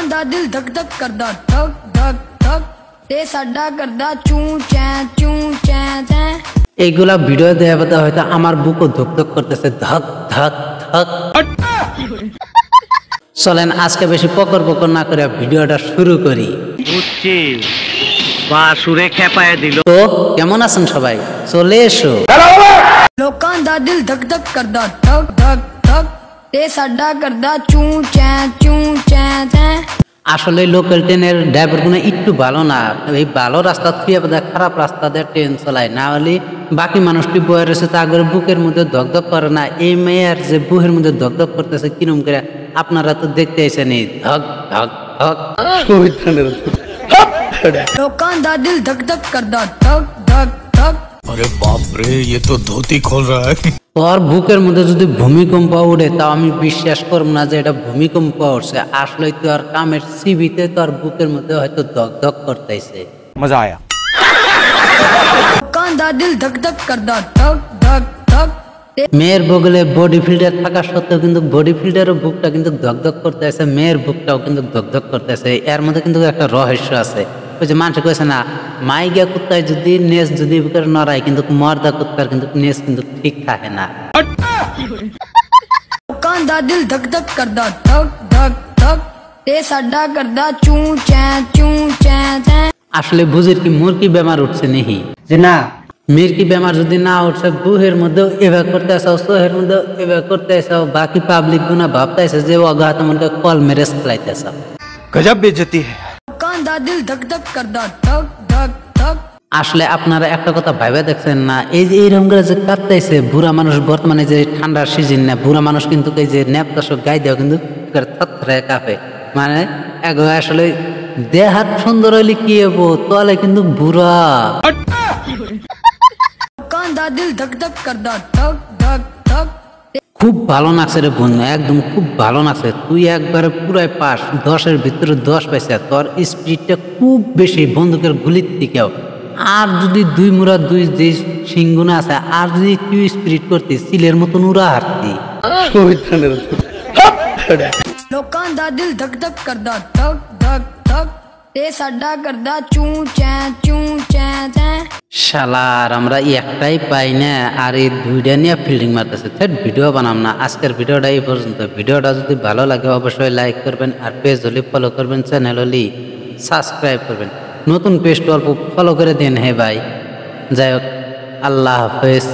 लोकां दा दिल धक धक करदा धक धक धक ते साडा करदा चू चैं এইগুলা ভিডিও দেয়া বাদে হয়তো আমার বুকও ধক ধক করতেছে ধক ধক ধক। চলেন আজকে বেশি পকর পকর না করে ভিডিওটা শুরু করি। বুঝছি বা সুরে খেপায় দিল। তো কেমন আছেন সবাই, চলে এসো। लोकां दा दिल धक धक करदा धक धक धक ते साडा करदा चू चैं আসলে লোকাল ট্রেনের ড্রাইভার গুলো একটু ভালো না, এই ভালো রাস্তা থুয়ে খারাপ রাস্তা দিয়ে ট্রেন চালায়, না হলে বাকি মানুষটি বয়ে রয়েছে তাদের বুকের মধ্যে ধকধক করে না। এই মেয়ের যে বুকের মধ্যে ধকধক করতেছে কিরম করে আপনারা তো দেখতে আইছেন, ধক ধক ধক। लोकां दा दिल धक धक करदा धक धक धक। अरे बाप रे, ये तो धोती खोल रहा है। তোর বুকের মধ্যে যদি ভূমিকম্প উঠে তাও আমি বিশ্বাস করব না যে এটা ভূমিকম্প উঠছে। আসলে তোর কামের সিবিতে তোর বুকের মধ্যে হয়তো ধক ধক করতেছে। মজা আয়া। लोकां दा दिल धक धक करदा धक धक धक। মেয়ের বগলে বডি ফিল্টার থাকা সত্ত্বেও কিন্তু বডি ফিল্টারের বুকটা কিন্তু ধকধক করতেছে, মেয়ের বুকটাও কিন্তু ধকধক করতেছে। এর মধ্যে কিন্তু একটা রহস্য আছে। ওই যে মানুষ কইছে না, মাইগা কুত্তায় যদি নেস যদি বুকের নড়ায় কিন্তু মর্দা কুত্তার কিন্তু নেস কিন্তু ঠিক থাকে না। लोकां दा दिल धक धक करदा धक धक धक ते साडा करदा चू चैं। আসলে বুঝির কি মুরকি বেমার উঠছে নেহি যে না, মির্কি বেমার যদি না উঠছে বুহের মধ্যে এবার করতে আসাও, সোহের মধ্যে এবার করতে আসাও, বাকি পাবলিক গুনা ভাবতেছে যে অগাধ মনকে কল মেরেজ খেলাইতেছ। গজব বেইজ্জতি है। लोकां दा दिल धक धक करदा धक धक धक। আসলে আপনারা একটা কথা ভাইবা দেখছেন না, এই যে এইরকম করে যে কাঁপতেছে বুড়া মানুষ, বর্তমানে যে ঠান্ডার সিজন না, বুড়া মানুষ কিন্তু এই যে ন্যাপটাসক গায়ে দেওয়া কিন্তু থরথরে কাঁপে। মানে আসলে দেহাত সুন্দর হইলে কি হবো, তোলে কিন্তু বুড়া। लोकां दा दिल धक धक करदा धक धक धक। খুব ভালো লাগছে রে বন্ধু, একদম খুব ভালো লাগছে। তুই একবারে পুরাই পাস, 10-এর ভিতরে 10 পাইছে। তোর স্পিডটা খুব বেশি বন্দুকের গুলির থেকেও। আর যদি দুই মুড়া দুই যে সিংগুনা আছে, আর যদি তুই স্পিড করতি সিলের মতন উড়া হারতি। लोकां दा दिल धक धक करदा धक धक धक ते साडा करदा चू चैं। শালার আমরা একটাই পাই না, আর এই দুইটা নিয়ে ফিল্ডিং মারতেছে। ভিডিও বানাম না। আজকের ভিডিওটা এই পর্যন্ত। ভিডিওটা যদি ভালো লাগে অবশ্যই লাইক করবেন, আর পেজ হলে ফলো করবেন, চ্যানেল হলে সাবস্ক্রাইব করবেন। নতুন পেজটা অল্প ফলো করে দিন হে ভাই। যাই হোক, আল্লাহ হাফেজ।